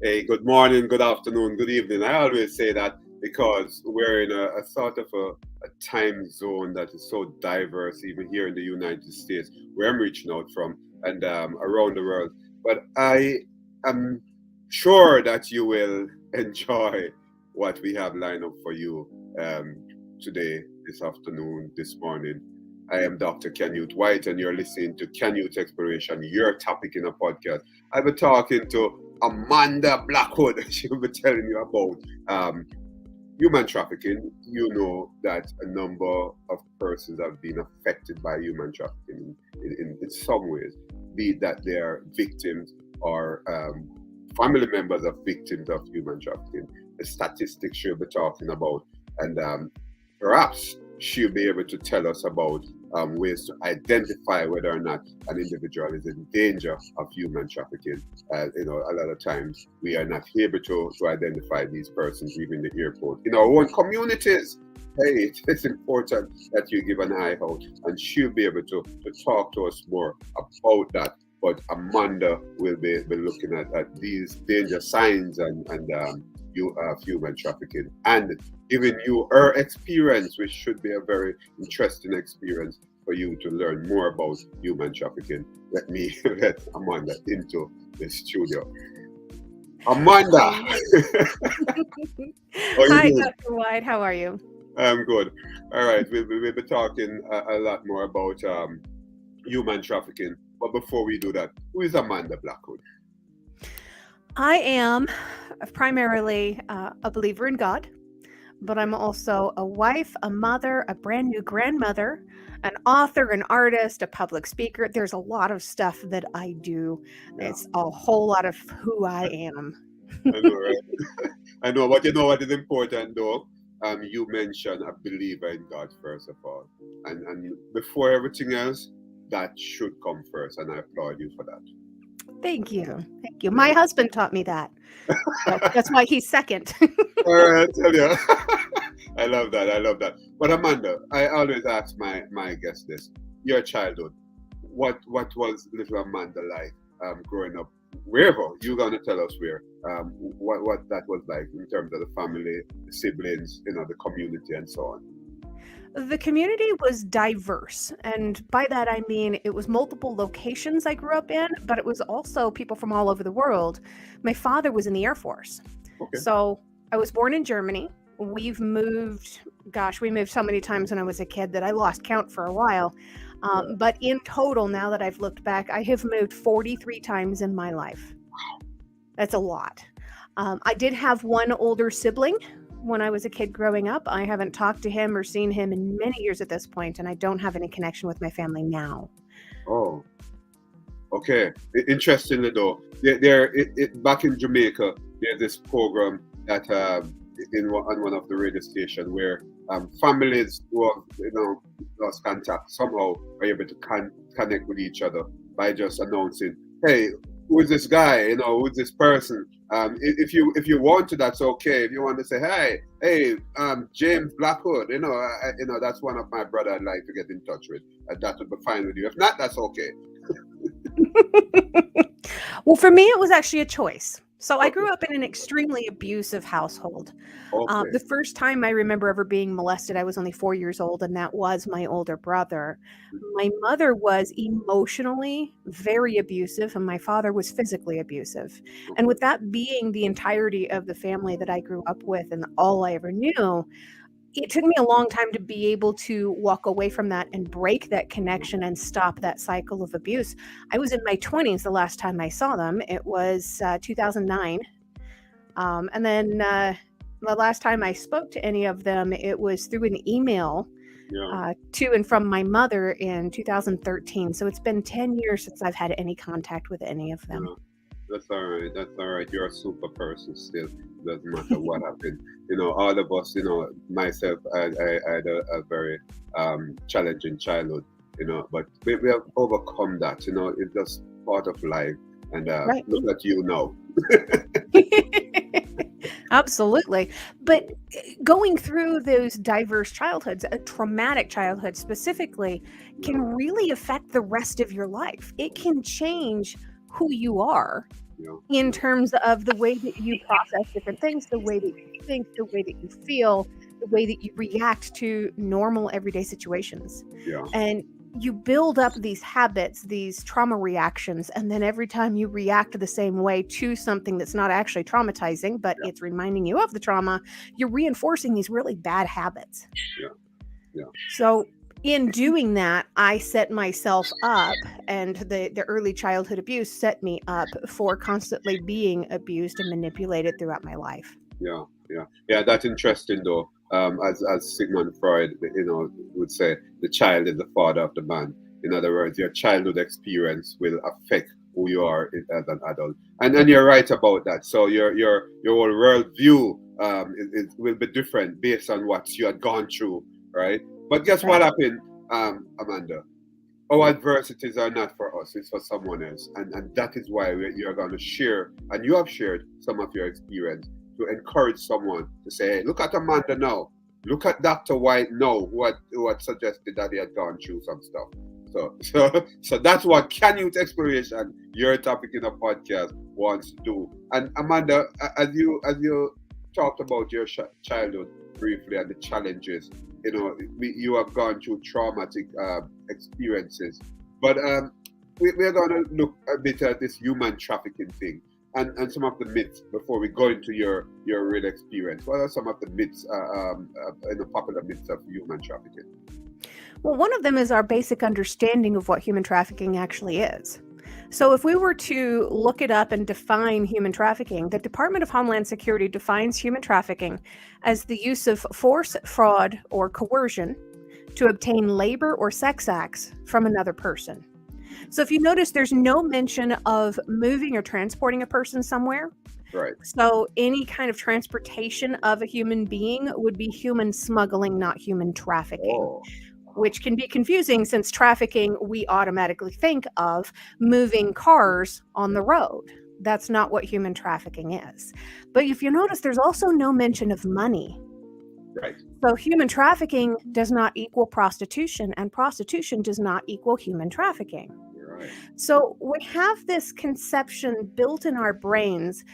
Hey, good morning, good afternoon, good evening. I always say that because we're in a sort of a time zone that is so diverse, even here in the United States, where I'm reaching out from, and around the world. But I am sure that you will enjoy what we have lined up for you um, today, this afternoon, this morning. I am Dr. Canyouth White, and you're listening to Canyouth Exploration, your topic in a podcast. I've been talking to Amanda Blackwood. She'll be telling you about human trafficking. You know that a number of persons have been affected by human trafficking in some ways, be it that they are victims or family members of victims of human trafficking. The statistics she'll be talking about, and perhaps she'll be able to tell us about ways to identify whether or not an individual is in danger of human trafficking. A lot of times we are not able to identify these persons, even in the airport, in our own communities. Hey, it's important that you give an eye out, and she'll be able to talk to us more about that. But Amanda will be looking at these danger signs and human trafficking and giving you her experience, which should be a very interesting experience for you to learn more about human trafficking. Let me let Amanda into the studio. Amanda, how are you Hi, doing? Dr. White. How are you? I'm good. All right, we'll be talking a lot more about human trafficking. But before we do that, who is Amanda Blackwood? I am primarily a believer in God, but I'm also a wife, a mother, a brand new grandmother, an author, an artist, a public speaker. There's a lot of stuff that I do. Yeah, It's a whole lot of who I am. I know, right? I know, but you know what is important though? You mentioned a believer in God first of all, and before everything else, that should come first, and I applaud you for Thank you. Thank you. My that. husband taught me that. That's why he's second. All right, I tell you, I love that. I love that. But Amanda, I always ask my guests this: your childhood, what was little Amanda like growing up? Wherever you're gonna tell us where, what that was like in terms of the family, the siblings, the community, and so on. The community was diverse. And by that, I mean it was multiple locations I grew up in, but it was also people from all over the world. My father was in the Air Force. Okay. So I was born in Germany. We moved so many times when I was a kid that I lost count for a while. Yeah. But in total, now that I've looked back, I have moved 43 times in my life. That's a lot. I did have one older sibling when I was a kid growing up. I haven't talked to him or seen him in many years at this point, and I don't have any connection with my family now. Oh, okay. Interestingly, though, back in Jamaica, there's this program that on one of the radio stations where families who have lost contact somehow are able to connect with each other by just announcing, "Hey, who is this guy? Who is this person?" If you want to, that's okay. If you want to say, "Hey, James Blackwood," that's one of my brother I'd like to get in touch with. That would be fine with you. If not, that's okay. Well, for me, it was actually a choice. So I Okay. grew up in an extremely abusive household. Okay. The first time I remember ever being molested, I was only 4 years old, and that was my older brother. My mother was emotionally very abusive, and my father was physically abusive. And Okay. with that being the entirety of the family that I grew up with and all I ever knew, it took me a long time to be able to walk away from that and break that connection and stop that cycle of abuse. I was in my 20s the last time I saw them. It was 2009. And then the last time I spoke to any of them, it was through an email Yeah. to and from my mother in 2013. So it's been 10 years since I've had any contact with any of them. Yeah. That's all right. That's all right. You're a super person still. Doesn't matter what happened. All of us, myself, I had a very challenging childhood, but we have overcome that. It's just part of life. And Right. look at you now. Absolutely. But going through those diverse childhoods, a traumatic childhood specifically, can Yeah. really affect the rest of your life. It can change who you are Yeah. in terms of the way that you process different things, the way that you think, the way that you feel, the way that you react to normal everyday situations. Yeah. And you build up these habits, these trauma reactions, and then every time you react the same way to something that's not actually traumatizing, but Yeah. it's reminding you of the trauma, you're reinforcing these really bad habits. Yeah. Yeah. So in doing that, I set myself up, and the early childhood abuse set me up for constantly being abused and manipulated throughout my life. Yeah, yeah, yeah. That's interesting, though. As Sigmund Freud, would say, the child is the father of the man. In other words, your childhood experience will affect who you are as an adult, and you're right about that. So your whole worldview will be different based on what you had gone through, right? But guess what Right. happened, Amanda? Our adversities are not for us, it's for someone else. And that is why you're going to share, and you have shared some of your experience to encourage someone to say, hey, look at Amanda now. Look at Dr. White now, who had suggested that he had gone through some stuff. So that's what Canyouth Exploration, your topic in a podcast, wants to do. And Amanda, as you talked about your childhood briefly and the challenges, you have gone through traumatic experiences. But we're going to look a bit at this human trafficking thing and some of the myths before we go into your real experience. What are some of the myths, the popular myths of human trafficking? Well, one of them is our basic understanding of what human trafficking actually is. So, if we were to look it up and define human trafficking, the Department of Homeland Security defines human trafficking as the use of force, fraud, or coercion to obtain labor or sex acts from another person. So, if you notice, there's no mention of moving or transporting a person somewhere. Right. So, any kind of transportation of a human being would be human smuggling, not human trafficking. Oh, Which can be confusing since trafficking, we automatically think of moving cars on the road. That's not what human trafficking is. But if you notice, there's also no mention of money. right. So human trafficking does not equal prostitution, and prostitution does not equal human trafficking. Right. So we have this conception built in our brains,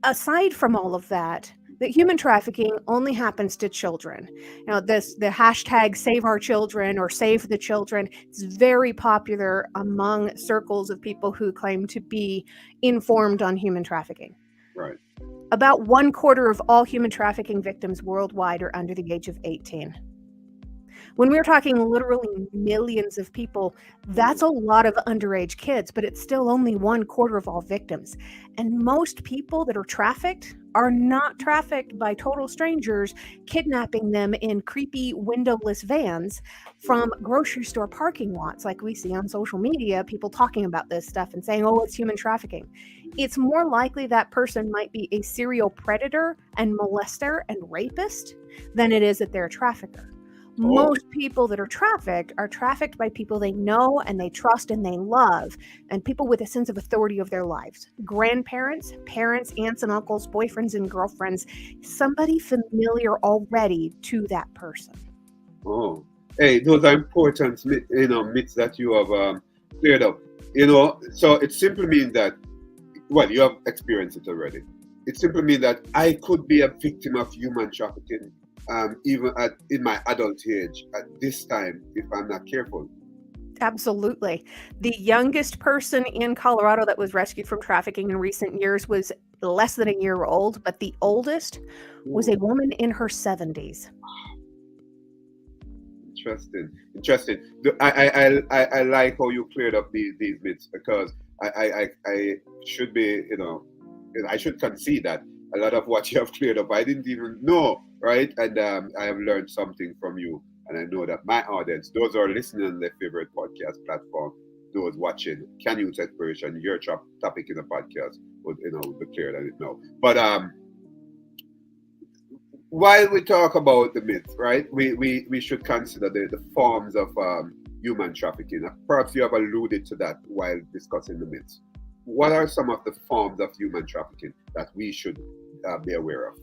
aside from all of that human trafficking only happens to children. The hashtag save our children or save the children is very popular among circles of people who claim to be informed on human trafficking. Right. About 1/4 of all human trafficking victims worldwide are under the age of 18. When we're talking literally millions of people, that's a lot of underage kids, but it's still only 1/4 of all victims. And most people that are trafficked are not trafficked by total strangers kidnapping them in creepy windowless vans from grocery store parking lots, like we see on social media, people talking about this stuff and saying, oh, it's human trafficking. It's more likely that person might be a serial predator and molester and rapist than it is that they're a trafficker. Most people that are trafficked by people they know and they trust and they love, and people with a sense of authority of their lives. Grandparents, parents, aunts and uncles, boyfriends and girlfriends, somebody familiar already to that person. Oh, hey, those are important, myths that you have cleared up. So it simply means that, well, you have experienced it already. It simply means that I could be a victim of human trafficking, even in my adult age at this time if I'm not careful. Absolutely. The youngest person in Colorado that was rescued from trafficking in recent years was less than a year old, but the oldest was a woman in her 70s. Interesting. I like how you cleared up these myths, because I should be, I should concede that a lot of what you have cleared up I didn't even know, right? And I have learned something from you, and I know that my audience, those who are listening on their favorite podcast platform, those watching Canyouth Exploration, your topic in the podcast would be clear that it know. But while we talk about the myths, right, we should consider the forms of human trafficking. Perhaps you have alluded to that while discussing the myths. What are some of the forms of human trafficking that we should be aware of?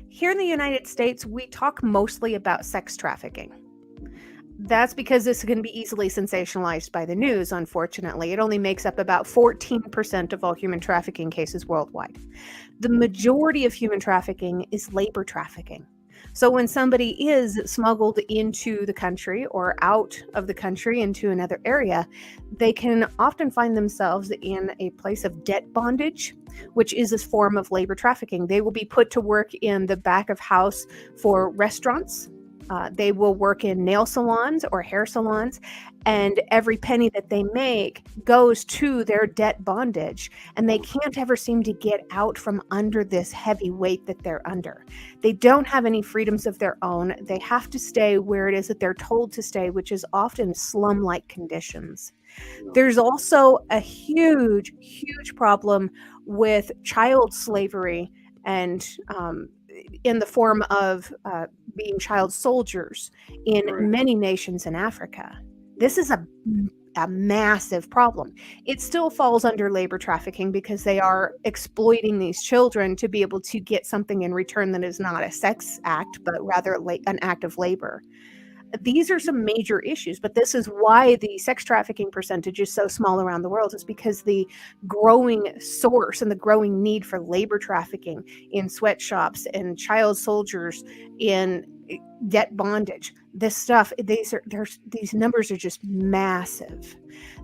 Here in the United States, we talk mostly about sex trafficking. That's because this can be easily sensationalized by the news, unfortunately. It only makes up about 14% of all human trafficking cases worldwide. The majority of human trafficking is labor trafficking. So when somebody is smuggled into the country or out of the country into another area, they can often find themselves in a place of debt bondage, which is a form of labor trafficking. They will be put to work in the back of house for restaurants. They will work in nail salons or hair salons, and every penny that they make goes to their debt bondage, and they can't ever seem to get out from under this heavy weight that they're under. They don't have any freedoms of their own. They have to stay where it is that they're told to stay, which is often slum-like conditions. There's also a huge, huge problem with child slavery and in the form of being child soldiers in many nations in Africa. This is a massive problem. It still falls under labor trafficking because they are exploiting these children to be able to get something in return that is not a sex act, but rather an act of labor. These are some major issues, but this is why the sex trafficking percentage is so small around the world, is because the growing source and the growing need for labor trafficking in sweatshops and child soldiers in debt bondage. This stuff, these numbers are just massive.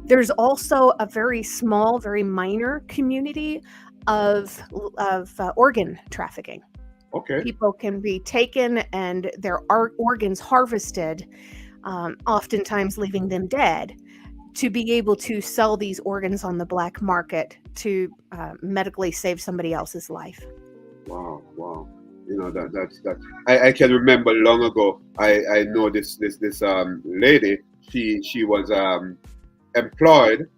There's also a very small, very minor community of organ trafficking. Okay. People can be taken and their organs harvested, oftentimes leaving them dead, to be able to sell these organs on the black market to medically save somebody else's life. Wow. You know, that's I can remember long ago. I know this lady. She was employed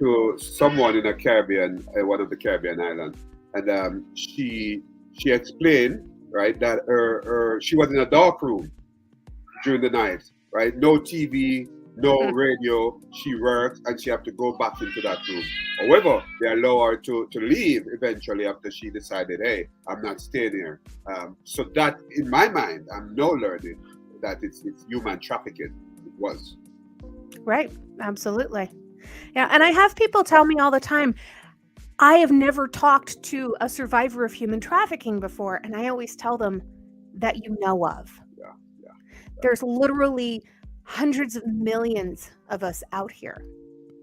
to someone in a Caribbean, one of the Caribbean islands, and she explained, right, that she was in a dark room during the night, right? No TV, no radio. She worked and she had to go back into that room. However, they allow her to leave eventually after she decided, hey, I'm not staying here. So that, in my mind, I'm now learning that it's human trafficking. It was. Right. Absolutely. Yeah. And I have people tell me all the time, I have never talked to a survivor of human trafficking before, and I always tell them that you know of. Yeah. There's literally hundreds of millions of us out here.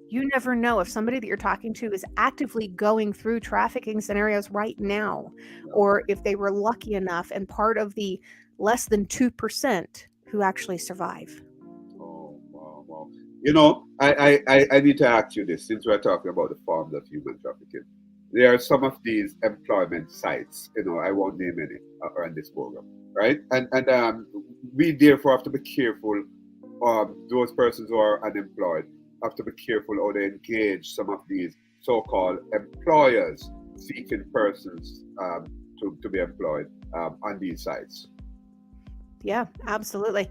You never know if somebody that you're talking to is actively going through trafficking scenarios right now, or if they were lucky enough and part of the less than 2% who actually survive. Oh, wow. You know, I need to ask you this, since we're talking about the forms of human trafficking. There are some of these employment sites, you know, I won't name any on this program, right? And we therefore have to be careful. Those persons who are unemployed have to be careful how they engage some of these so-called employers seeking persons to be employed on these sites. Yeah, absolutely.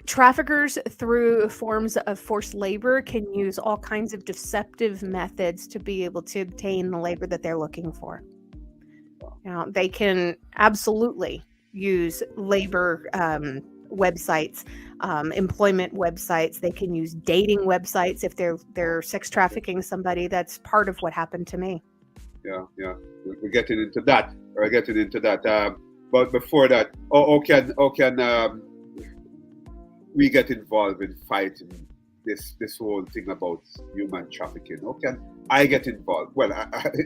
Traffickers, through forms of forced labor, can use all kinds of deceptive methods to be able to obtain the labor that they're looking for. They can absolutely use labor websites, employment websites. They can use dating websites if they're sex trafficking somebody. That's part of what happened to me. Yeah. We're getting into that. But before that, how can we get involved in fighting this whole thing about human trafficking? How can I get involved? Well,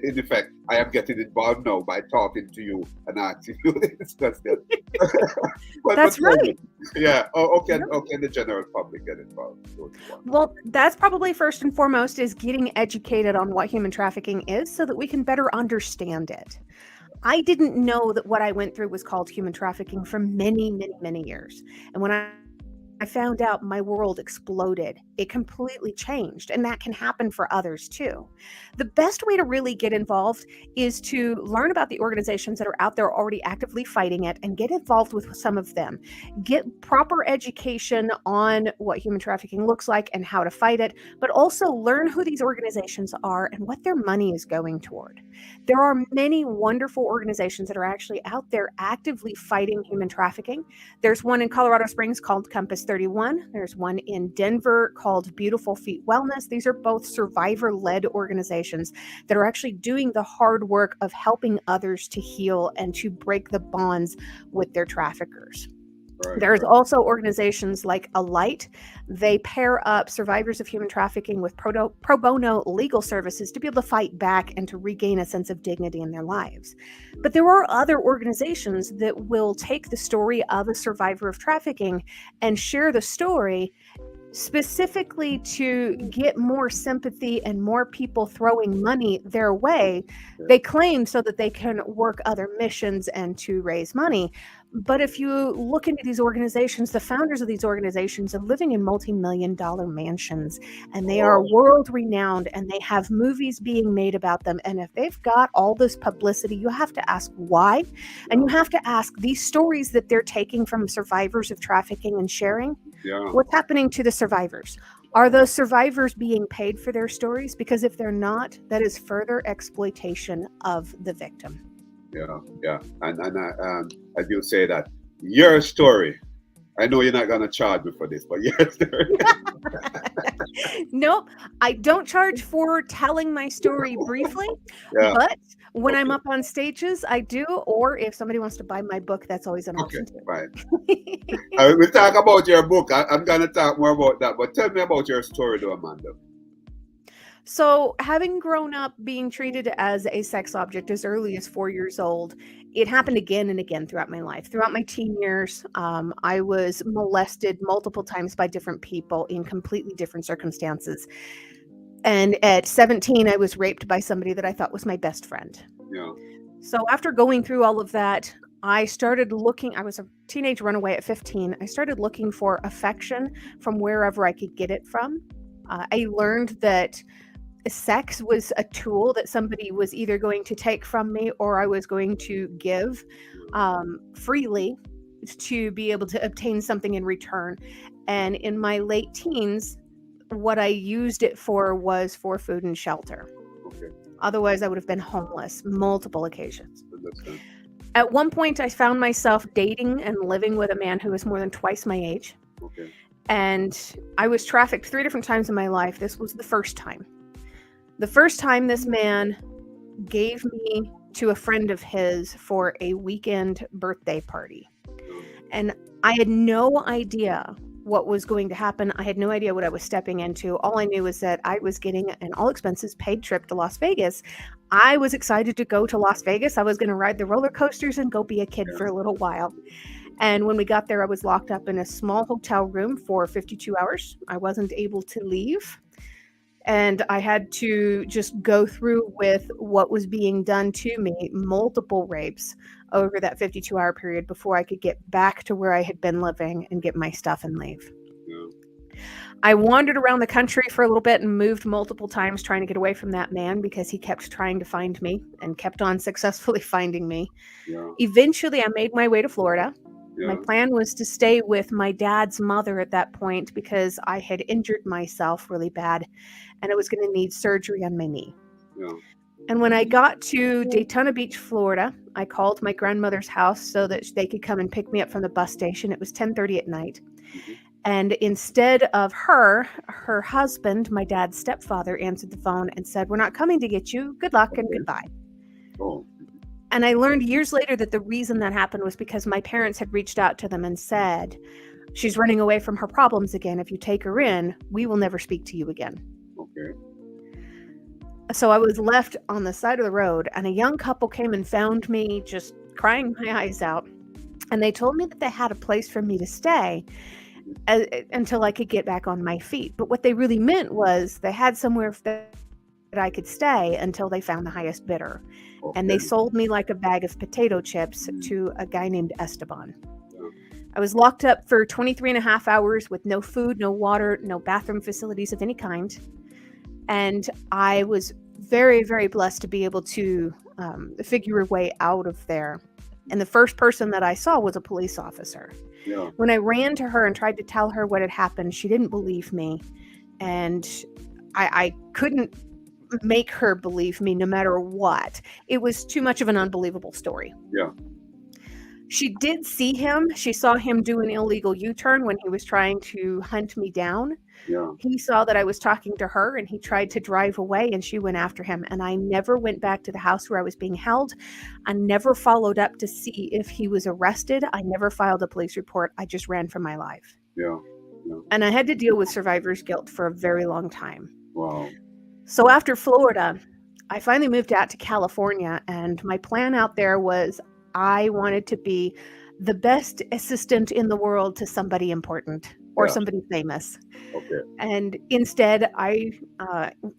in effect, I am getting involved now by talking to you and asking you to discuss this. That's right. Yeah. How can the general public get involved? Well, that's probably first and foremost is getting educated on what human trafficking is so that we can better understand it. I didn't know that what I went through was called human trafficking for many, many, many years. And when I I found out my world exploded. It completely changed, and that can happen for others too. The best way to really get involved is to learn about the organizations that are out there already actively fighting it and get involved with some of them. Get proper education on what human trafficking looks like and how to fight it, but also learn who these organizations are and what their money is going toward. There are many wonderful organizations that are actually out there actively fighting human trafficking. There's one in Colorado Springs called Compass 31. There's one in Denver called Beautiful Feet Wellness. These are both survivor-led organizations that are actually doing the hard work of helping others to heal and to break the bonds with their traffickers. There's also organizations like Alight. They pair up survivors of human trafficking with pro bono legal services to be able to fight back and to regain a sense of dignity in their lives. But there are other organizations that will take the story of a survivor of trafficking and share the story specifically to get more sympathy and more people throwing money their way. They claim so that they can work other missions and to raise money. But if you look into these organizations, the founders of these organizations are living in multi-million-dollar mansions, and they are world-renowned, and they have movies being made about them. And if they've got all this publicity, you have to ask why, and you have to ask these stories that they're taking from survivors of trafficking and sharing. What's happening to the survivors? Are those survivors being paid for their stories? Because if they're not, that is further exploitation of the victim. Yeah. And I do say that your story, I know you're not going to charge me for this, but your story. Nope, I don't charge for telling my story briefly, but when I'm up on stages, I do, or if somebody wants to buy my book, that's always an option too. Right. We talk about your book. I'm going to talk more about that, but tell me about your story though, Amanda. So, having grown up being treated as a sex object as early as 4 years old, it happened again and again throughout my life. Throughout my teen years, I was molested multiple times by different people in completely different circumstances. And at 17, I was raped by somebody that I thought was my best friend. So after going through all of that, I started looking. I was a teenage runaway at 15. I started looking for affection from wherever I could get it from. I learned that sex was a tool that somebody was either going to take from me or I was going to give freely to be able to obtain something in return. And in my late teens, what I used it for was for food and shelter. Otherwise, I would have been homeless multiple occasions. At one point, I found myself dating and living with a man who was more than twice my age. And I was trafficked 3 different times in my life. This was the first time. The first time this man gave me to a friend of his for a weekend birthday party. And I had no idea what was going to happen. I had no idea what I was stepping into. All I knew was that I was getting an all expenses paid trip to Las Vegas. I was excited to go to Las Vegas. I was going to ride the roller coasters and go be a kid for a little while. And when we got there, I was locked up in a small hotel room for 52 hours. I wasn't able to leave. And I had to just go through with what was being done to me, multiple rapes over that 52-hour period before I could get back to where I had been living and get my stuff and leave. I wandered around the country for a little bit and moved multiple times trying to get away from that man because he kept trying to find me and kept on successfully finding me. Eventually, I made my way to Florida. My plan was to stay with my dad's mother at that point because I had injured myself really bad and I was going to need surgery on my knee. And when I got to Daytona Beach, Florida, I called my grandmother's house so that they could come and pick me up from the bus station. It was 10:30 at night. And instead of her husband, my dad's stepfather, answered the phone and said, "We're not coming to get you. Good luck and goodbye." And I learned years later that the reason that happened was because my parents had reached out to them and said, "She's running away from her problems again. If you take her in, we will never speak to you again." So I was left on the side of the road, and a young couple came and found me just crying my eyes out. And they told me that they had a place for me to stay until I could get back on my feet. But what they really meant was they had somewhere that I could stay until they found the highest bidder. And they sold me like a bag of potato chips to a guy named Esteban. I was locked up for 23 and a half hours with no food, no water, no bathroom facilities of any kind. And I was very, very blessed to be able to figure a way out of there. And the first person that I saw was a police officer. Yeah. When I ran to her and tried to tell her what had happened, she didn't believe me. And I couldn't make her believe me no matter what. It was too much of an unbelievable story. Yeah. She did see him. She saw him do an illegal U-turn when he was trying to hunt me down. Yeah. He saw that I was talking to her and he tried to drive away and she went after him. And I never went back to the house where I was being held. I never followed up to see if he was arrested. I never filed a police report. I just ran for my life. Yeah. Yeah. And I had to deal with survivor's guilt for a very long time. Wow. So after Florida, I finally moved out to California, and my plan out there was I wanted to be the best assistant in the world to somebody important or somebody famous. Okay. And instead, I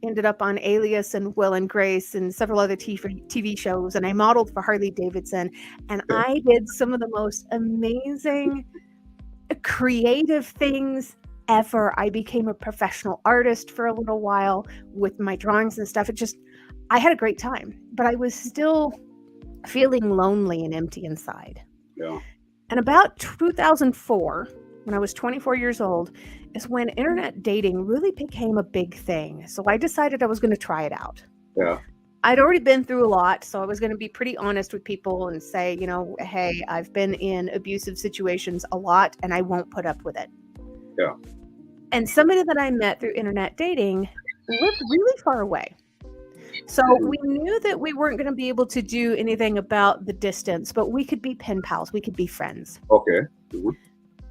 ended up on Alias and Will and Grace and several other TV shows, and I modeled for Harley Davidson. And I did some of the most amazing, creative things ever. I became a professional artist for a little while with my drawings and stuff. I had a great time, but I was still feeling lonely and empty inside. Yeah. And about 2004, when I was 24 years old, is when internet dating really became a big thing. So I decided I was going to try it out. Yeah. I'd already been through a lot, so I was going to be pretty honest with people and say, hey, I've been in abusive situations a lot and I won't put up with it. Yeah. And somebody that I met through internet dating lived really far away. So we knew that we weren't going to be able to do anything about the distance, but we could be pen pals. We could be friends. Okay. Mm-hmm.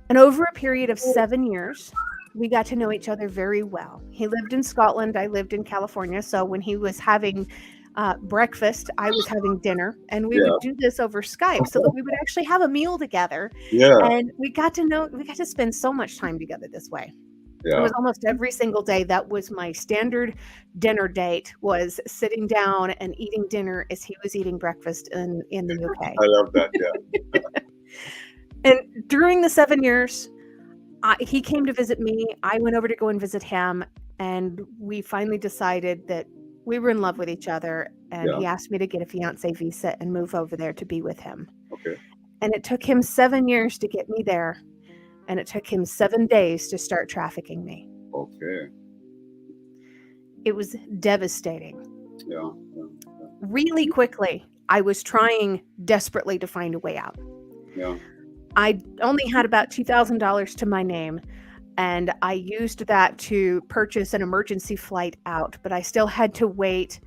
And over a period of 7 years, we got to know each other very well. He lived in Scotland. I lived in California. So when he was having breakfast, I was having dinner, and we would do this over Skype so that we would actually have a meal together. Yeah. And we got to spend so much time together this way. Yeah. It was almost every single day. That was my standard dinner date, was sitting down and eating dinner as he was eating breakfast in the UK. I love that. Yeah. And during the 7 years, he came to visit me. I went over to go and visit him, and we finally decided that we were in love with each other, and he asked me to get a fiancé visa and move over there to be with him. Okay. And it took him 7 years to get me there, and it took him 7 days to start trafficking me. Okay. It was devastating. Yeah. Really quickly, I was trying desperately to find a way out. Yeah. I only had about $2,000 to my name, and I used that to purchase an emergency flight out, but I still had to wait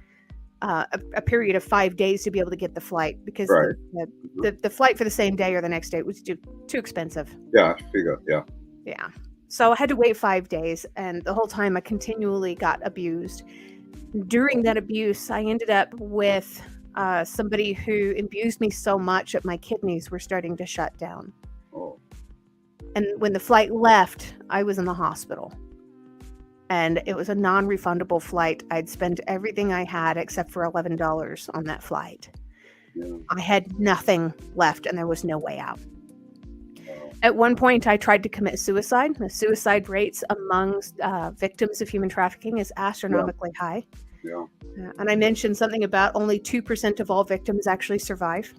a period of 5 days to be able to get the flight, because the flight for the same day or the next day was too expensive. Yeah, I figure. Yeah. Yeah. So I had to wait 5 days, and the whole time I continually got abused. During that abuse, I ended up with somebody who abused me so much that my kidneys were starting to shut down. Oh. And when the flight left, I was in the hospital. And it was a non-refundable flight. I'd spent everything I had except for $11 on that flight. Yeah. I had nothing left, and there was no way out. At one point, I tried to commit suicide. The suicide rates among victims of human trafficking is astronomically high. Yeah. And I mentioned something about only 2% of all victims actually survive.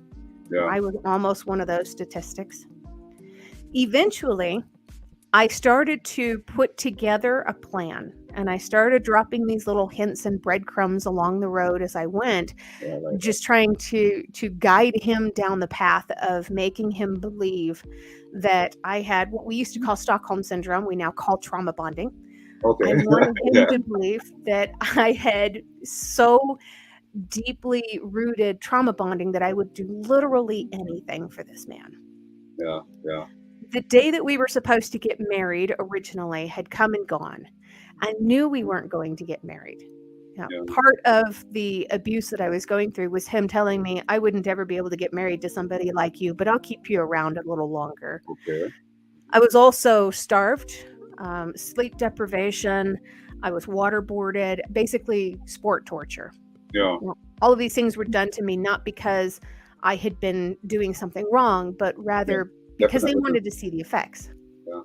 Yeah. I was almost one of those statistics. Eventually, I started to put together a plan, and I started dropping these little hints and breadcrumbs along the road as I went, just trying to guide him down the path of making him believe that I had what we used to call Stockholm Syndrome. We now call trauma bonding. Okay. I wanted him to believe that I had so deeply rooted trauma bonding that I would do literally anything for this man. Yeah. Yeah. The day that we were supposed to get married originally had come and gone. I knew we weren't going to get married. Part of the abuse that I was going through was him telling me I wouldn't ever be able to get married to somebody like you, but I'll keep you around a little longer. Okay. I was also starved, sleep deprivation. I was waterboarded, basically sport torture. Yeah. All of these things were done to me not because I had been doing something wrong, but rather because they Definitely. wanted to see the effects. Yeah.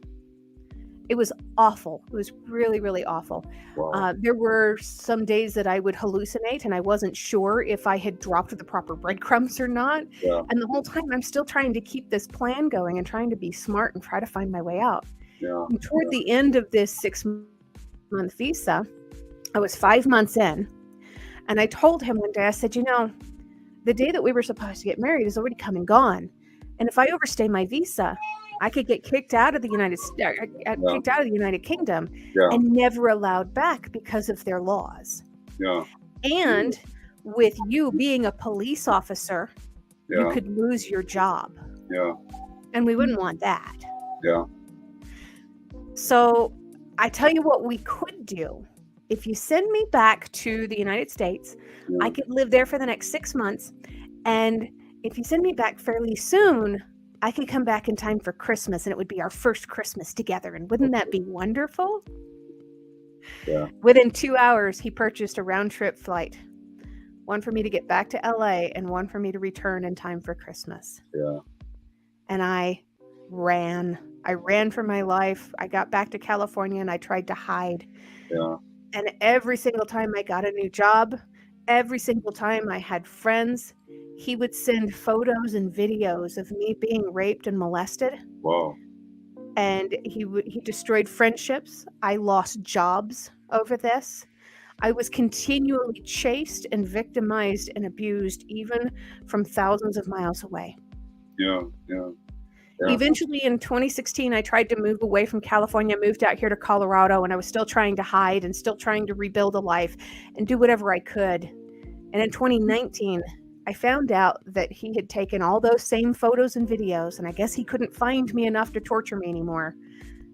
It was awful. It was really, really awful. Wow. There were some days that I would hallucinate and I wasn't sure if I had dropped the proper breadcrumbs or not. Yeah. And the whole time I'm still trying to keep this plan going and trying to be smart and try to find my way out. Yeah. And toward the end of this 6-month visa, I was 5 months in, and I told him one day, I said, the day that we were supposed to get married is already come and gone. And if I overstay my visa, I could get kicked out of the United Kingdom Yeah. and never allowed back because of their laws. Yeah. And with you being a police officer, you Yeah. could lose your job. Yeah. And we wouldn't want that. Yeah. So I tell you what we could do. If you send me back to the United States, I could live there for the next 6 months. And if you send me back fairly soon, I could come back in time for Christmas, and it would be our first Christmas together. And wouldn't that be wonderful? Yeah. Within 2 hours, he purchased a round-trip flight. One for me to get back to LA and one for me to return in time for Christmas. Yeah. And I ran. I ran for my life. I got back to California and I tried to hide. Yeah. And every single time I got a new job, every single time I had friends, he would send photos and videos of me being raped and molested. Wow. And he destroyed friendships. I lost jobs over this. I was continually chased and victimized and abused, even from thousands of miles away. Yeah. Yeah. Yeah. Eventually, in 2016, I tried to move away from California, moved out here to Colorado, and I was still trying to hide and still trying to rebuild a life and do whatever I could. And in 2019, I found out that he had taken all those same photos and videos, and I guess he couldn't find me enough to torture me anymore.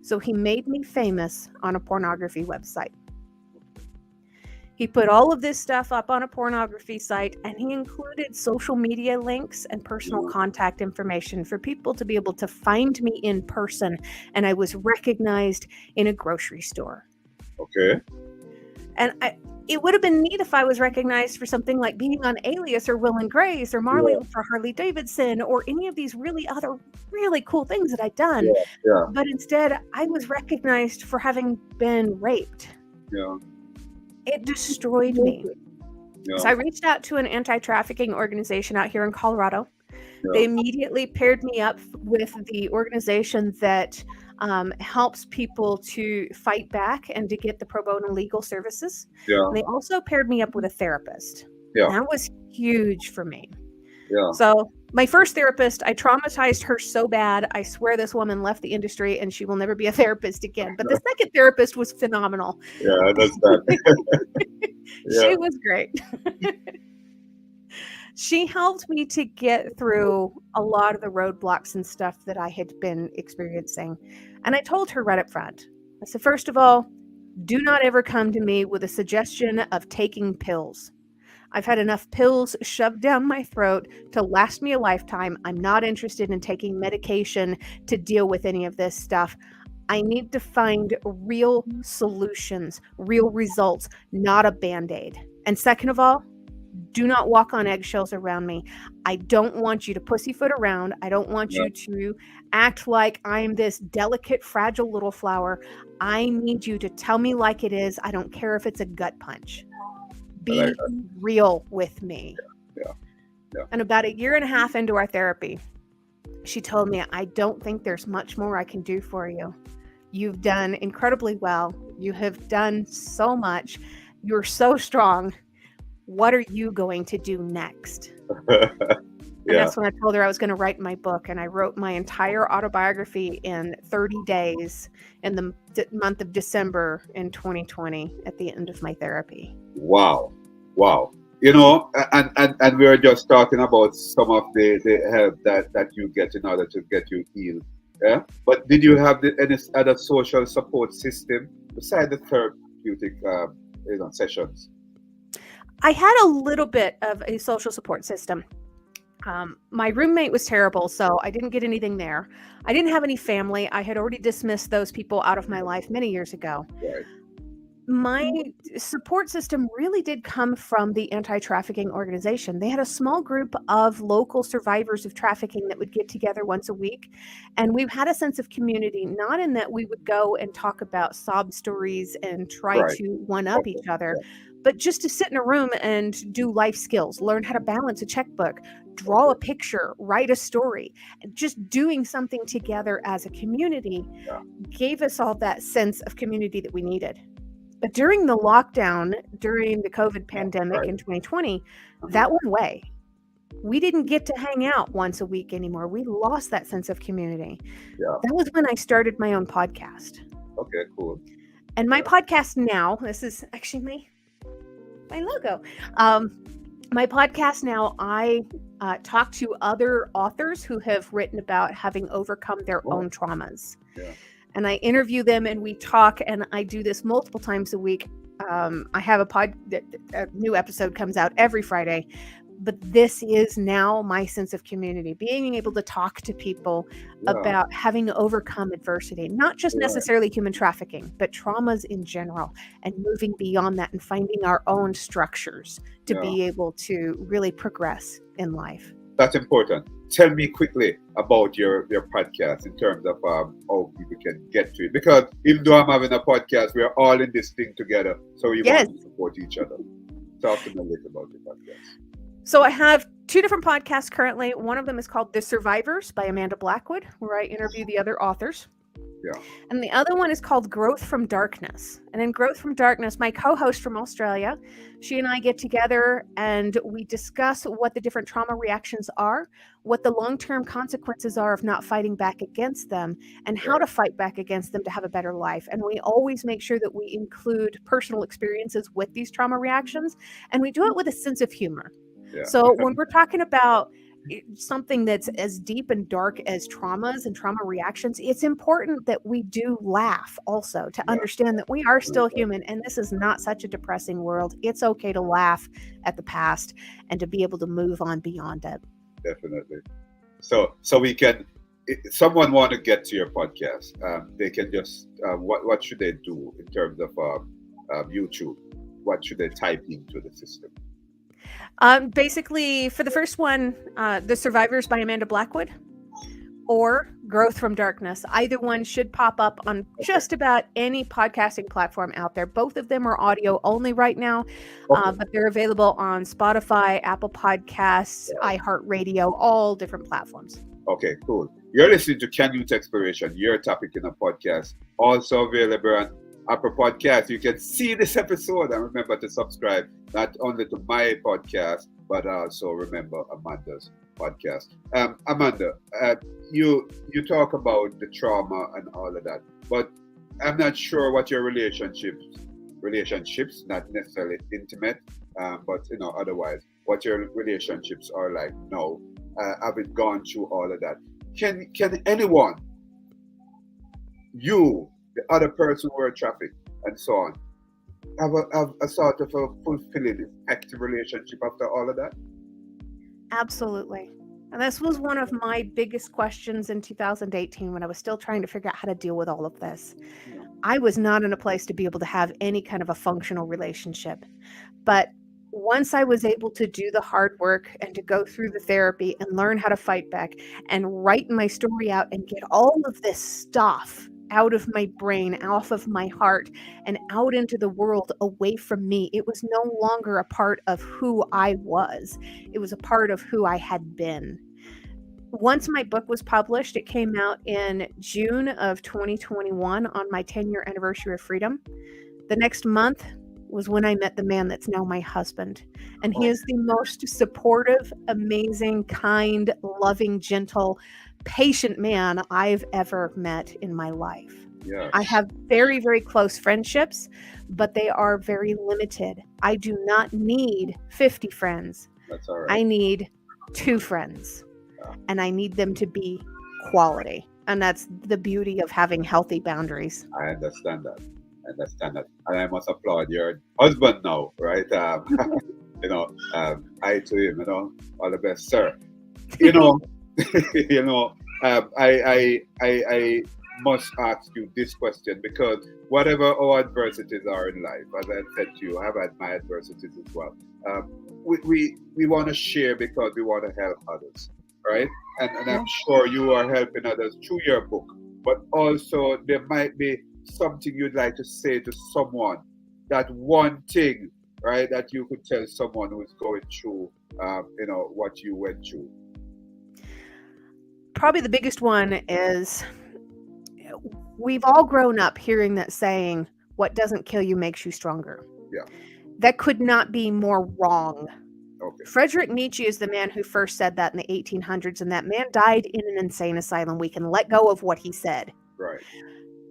So he made me famous on a pornography website. He put all of this stuff up on a pornography site, and he included social media links and personal contact information for people to be able to find me in person. And I was recognized in a grocery store. Okay. And it would have been neat if I was recognized for something like being on Alias or Will and Grace or Marley for Harley Davidson or any of these other really cool things that I'd done. Yeah. But instead, I was recognized for having been raped. Yeah. It destroyed me. Yeah. So I reached out to an anti-trafficking organization out here in Colorado. Yeah. They immediately paired me up with the organization that helps people to fight back and to get the pro bono legal services. Yeah. And they also paired me up with a therapist. Yeah. That was huge for me. Yeah. So my first therapist, I traumatized her so bad, I swear this woman left the industry and she will never be a therapist again. But the second therapist was phenomenal. Yeah, that's that. She was great. She helped me to get through a lot of the roadblocks and stuff that I had been experiencing. And I told her right up front, I said, first of all, do not ever come to me with a suggestion of taking pills. I've had enough pills shoved down my throat to last me a lifetime. I'm not interested in taking medication to deal with any of this stuff. I need to find real solutions, real results, not a Band-Aid. And second of all, do not walk on eggshells around me. I don't want you to pussyfoot around. I don't want you to act like I'm this delicate, fragile little flower. I need you to tell me like it is. I don't care if it's a gut punch. Be real with me. Yeah. And about 1.5 years into our therapy, she told me, I don't think there's much more I can do for you. You've done incredibly well. You have done so much. You're so strong. What are you going to do next? And that's when I told her I was going to write my book. And I wrote my entire autobiography in 30 days in the month of December in 2020 at the end of my therapy. Wow. You know, and we were just talking about some of the help that you get in order to get you healed. Yeah. But did you have any other social support system besides the therapeutic sessions? I had a little bit of a social support system. My roommate was terrible, so I didn't get anything there. I didn't have any family. I had already dismissed those people out of my life many years ago. Right. My support system really did come from the anti-trafficking organization. They had a small group of local survivors of trafficking that would get together once a week. And we had a sense of community, not in that we would go and talk about sob stories and try Right. to one up Okay. each other, Yeah. but just to sit in a room and do life skills, learn how to balance a checkbook, draw a Okay. picture, write a story. Just doing something together as a community Yeah. gave us all that sense of community that we needed. But during the lockdown, during the COVID pandemic Right. in 2020, Uh-huh. that went away. We didn't get to hang out once a week anymore. We lost that sense of community. Yeah. That was when I started my own podcast. Okay. Cool. And my Yeah. podcast now, this is actually my logo. My podcast now, I talk to other authors who have written about having overcome their Oh. own traumas. Yeah. And I interview them and we talk, and I do this multiple times a week. I have a new episode comes out every Friday, but this is now my sense of community, being able to talk to people Yeah. about having overcome adversity, not just Right. necessarily human trafficking, but traumas in general, and moving beyond that and finding our own structures to Yeah. be able to really progress in life. That's important. Tell me quickly about your podcast in terms of how people can get to it. Because even though I'm having a podcast, we're all in this thing together. So we Yes. want to support each other. Talk to me a little about your podcast. So I have two different podcasts currently. One of them is called The Survivors by Amanda Blackwood, where I interview the other authors. Yeah. And the other one is called Growth from Darkness. And in Growth from Darkness, my co-host from Australia, she and I get together and we discuss what the different trauma reactions are, what the long-term consequences are of not fighting back against them, and how Right. to fight back against them to have a better life. And we always make sure that we include personal experiences with these trauma reactions, and we do it with a sense of humor. Yeah. So when we're talking about something that's as deep and dark as traumas and trauma reactions, it's important that we do laugh also to Yeah. understand that we are still human and this is not such a depressing world. It's okay to laugh at the past and to be able to move on beyond it. Definitely. So we can. If someone want to get to your podcast, they can just what should they do in terms of YouTube? What should they type into the system? Basically, for the first one, The Survivors by Amanda Blackwood or Growth from Darkness. Either one should pop up on just about any podcasting platform out there. Both of them are audio only right now, Okay. but they're available on Spotify, Apple Podcasts, iHeartRadio, all different platforms. Okay, cool. You're listening to Canyouth Exploration, your topic in a podcast, also available on Apple Podcasts. You can see this episode and remember to subscribe not only to my podcast, but also remember Amanda's podcast. Amanda, you talk about the trauma and all of that, but I'm not sure what your relationships, not necessarily intimate, but otherwise, what your relationships are like now, having gone through all of that. Can anyone, you, the other person who are trafficked, and so on, have a sort of a fulfilling, effective relationship after all of that? Absolutely. And this was one of my biggest questions in 2018 when I was still trying to figure out how to deal with all of this. I was not in a place to be able to have any kind of a functional relationship. But once I was able to do the hard work and to go through the therapy and learn how to fight back and write my story out and get all of this stuff out of my brain, off of my heart, and out into the world away from me, it was no longer a part of who I was. It was a part of who I had been. Once my book was published, it came out in June of 2021 on my 10-year anniversary of freedom. The next month was when I met the man that's now my husband. And he is the most supportive, amazing, kind, loving, gentle, patient man I've ever met in my life. Yes. I have very, very close friendships, but they are very limited. I do not need 50 friends. That's all right. I need 2 friends, and I need them to be quality. And that's the beauty of having healthy boundaries. I understand that. And I must applaud your husband now, right? I to him, all the best, sir. I must ask you this question, because whatever our adversities are in life, as I said to you, I've had my adversities as well. Um, we want to share because we want to help others, right? And I'm Yeah. sure you are helping others through your book, but also there might be something you'd like to say to someone, that one thing, right, that you could tell someone who is going through, what you went through. Probably the biggest one is we've all grown up hearing that saying, what doesn't kill you makes you stronger. Yeah. That could not be more wrong. Okay. Friedrich Nietzsche is the man who first said that in the 1800s, and that man died in an insane asylum. We can let go of what he said. Right.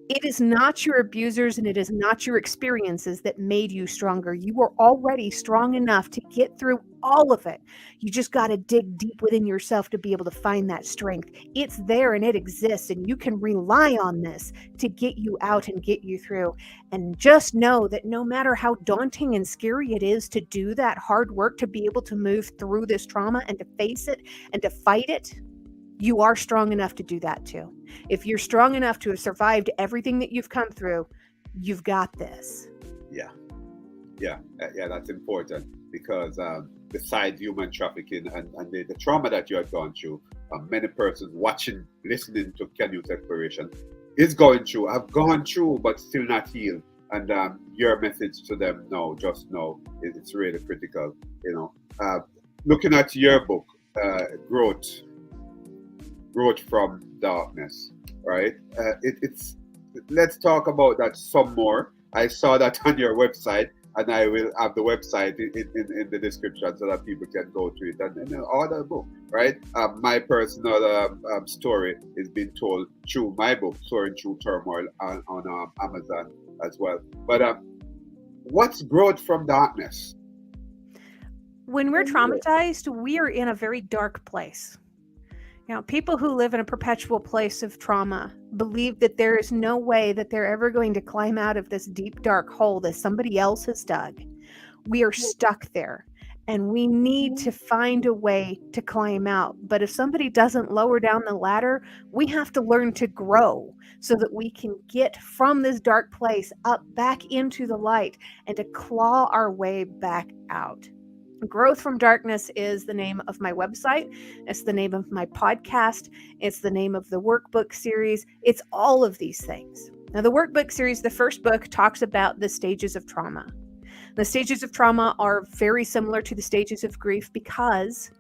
It is not your abusers and it is not your experiences that made you stronger. You were already strong enough to get through all of it. You just got to dig deep within yourself to be able to find that strength. It's there and it exists, and you can rely on this to get you out and get you through. And just know that no matter how daunting and scary it is to do that hard work to be able to move through this trauma and to face it and to fight it, you are strong enough to do that too. If you're strong enough to have survived everything that you've come through, you've got this. Yeah. Yeah, that's important, because besides human trafficking and the trauma that you have gone through, many persons watching, listening to Canyouth Exploration is going through, have gone through, but still not healed. And your message to them now, just now, it's really critical. Looking at your book, Growth from Darkness, right? It's let's talk about that some more. I saw that on your website, and I will have the website in the description so that people can go to it and order the book, right? My personal story is being told through my book, Soaring Through Turmoil, on Amazon as well. But what's Growth from Darkness? When we're traumatized, we are in a very dark place. People who live in a perpetual place of trauma believe that there is no way that they're ever going to climb out of this deep, dark hole that somebody else has dug. We are stuck there, and we need to find a way to climb out. But if somebody doesn't lower down the ladder, we have to learn to grow so that we can get from this dark place up back into the light and to claw our way back out. Growth from Darkness is the name of my website. It's the name of my podcast. It's the name of the workbook series. It's all of these things. Now, the workbook series, the first book, talks about the stages of trauma. The stages of trauma are very similar to the stages of grief, because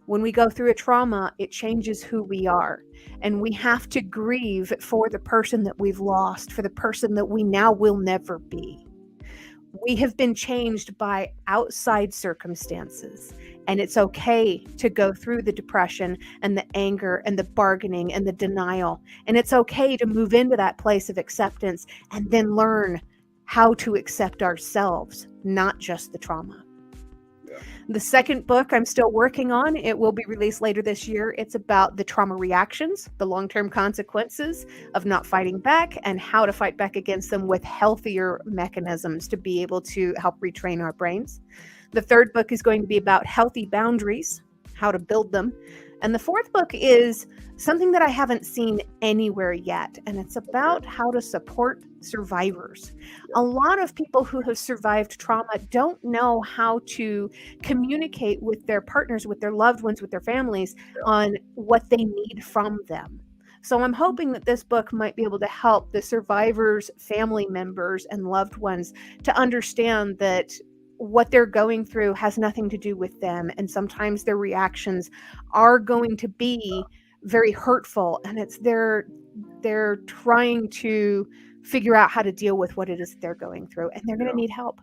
when we go through a trauma, it changes who we are. And we have to grieve for the person that we've lost, for the person that we now will never be. We have been changed by outside circumstances, and it's okay to go through the depression and the anger and the bargaining and the denial. And it's okay to move into that place of acceptance and then learn how to accept ourselves, not just the trauma. The second book I'm still working on. It will be released later this year. It's about the trauma reactions, the long-term consequences of not fighting back, and how to fight back against them with healthier mechanisms to be able to help retrain our brains. The third book is going to be about healthy boundaries, how to build them. And the fourth book is something that I haven't seen anywhere yet, and it's about how to support survivors. A lot of people who have survived trauma don't know how to communicate with their partners, with their loved ones, with their families on what they need from them. So I'm hoping that this book might be able to help the survivors' family members and loved ones to understand that what they're going through has nothing to do with them, and sometimes their reactions are going to be very hurtful, and it's they're trying to figure out how to deal with what it is they're going through, and they're going to need help.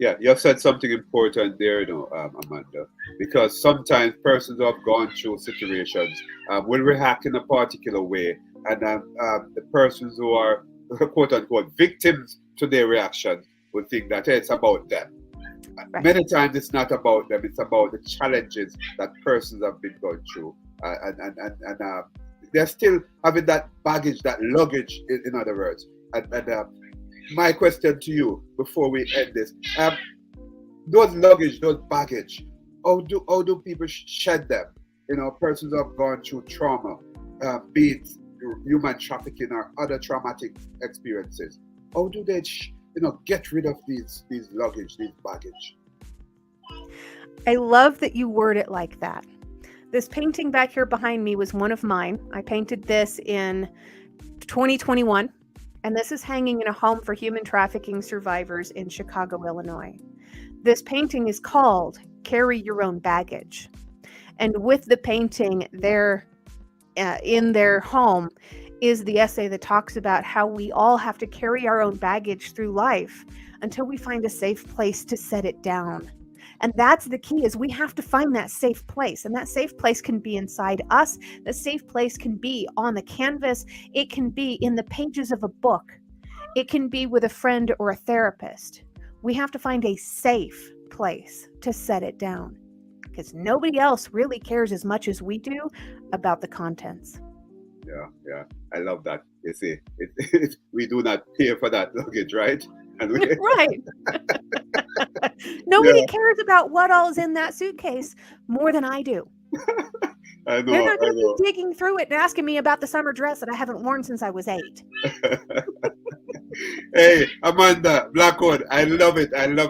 Yeah, you have said something important there, Amanda, because sometimes persons who have gone through situations will react in a particular way, and the persons who are quote unquote victims to their reactions will think that, hey, it's about them. Right. Many times it's not about them, it's about the challenges that persons have been going through, and they're still having that baggage, that luggage, in other words. And my question to you before we end this, those luggage, those baggage, how do people shed them? Persons who have gone through trauma, be it human trafficking or other traumatic experiences? How do they, get rid of these luggage, these baggage? I love that you word it like that. This painting back here behind me was one of mine. I painted this in 2021, and this is hanging in a home for human trafficking survivors in Chicago, Illinois. This painting is called Carry Your Own Baggage. And with the painting there in their home is the essay that talks about how we all have to carry our own baggage through life until we find a safe place to set it down. And that's the key, is we have to find that safe place. And that safe place can be inside us. The safe place can be on the canvas. It can be in the pages of a book. It can be with a friend or a therapist. We have to find a safe place to set it down, because nobody else really cares as much as we do about the contents. Yeah. I love that. You see, we do not pay for that luggage, right? And Right. Nobody cares about what all is in that suitcase more than I do. I know. They're not going to be digging through it and asking me about the summer dress that I haven't worn since I was 8. Hey, Amanda Blackwood, I love it. I love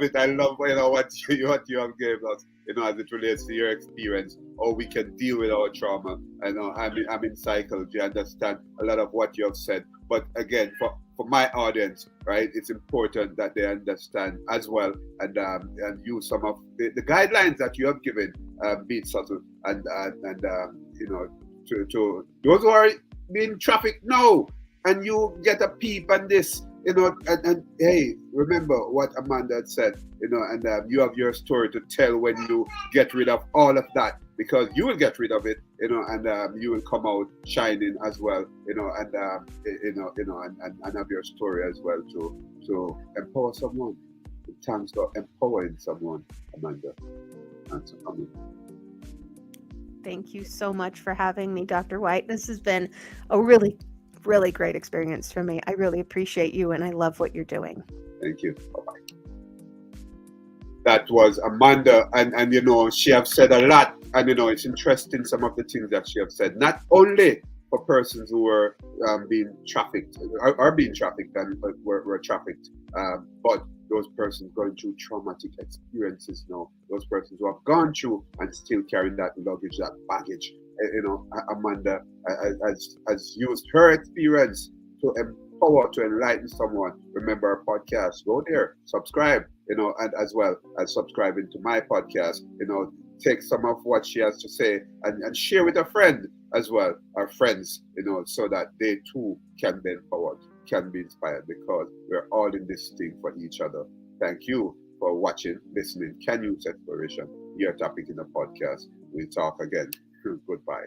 what you have given us, as it relates to your experience, how we can deal with our trauma. I know I'm in psychology. I understand a lot of what you have said, but again, for my audience, right, it's important that they understand as well, and use some of the guidelines that you have given, be it subtle and to those who are being trafficked now, and you get a peep on this, and hey, remember what Amanda had said, and you have your story to tell when you get rid of all of that, because you will get rid of it, and you will come out shining as well, and have your story as well to empower someone. Thanks for empowering someone, Amanda. Thanks for coming. Thank you so much for having me, Dr. White. This has been a really, really great experience for me. I really appreciate you, and I love what you're doing. Thank you. Bye-bye. That was Amanda, and she have said a lot, and it's interesting some of the things that she have said, not only for persons who were being trafficked, are being trafficked and were trafficked, but those persons going through traumatic experiences now, those persons who have gone through and still carrying that luggage, that baggage. Amanda has used her experience to empower, to enlighten someone. Remember our podcast, go there, subscribe, and as well as subscribing to my podcast, take some of what she has to say and share with a friend as well, our friends, so that they too can be empowered, can be inspired, because we're all in this thing for each other. Thank you for watching, listening. Canyouth Exploration, your topic in the podcast. We'll talk again. Goodbye.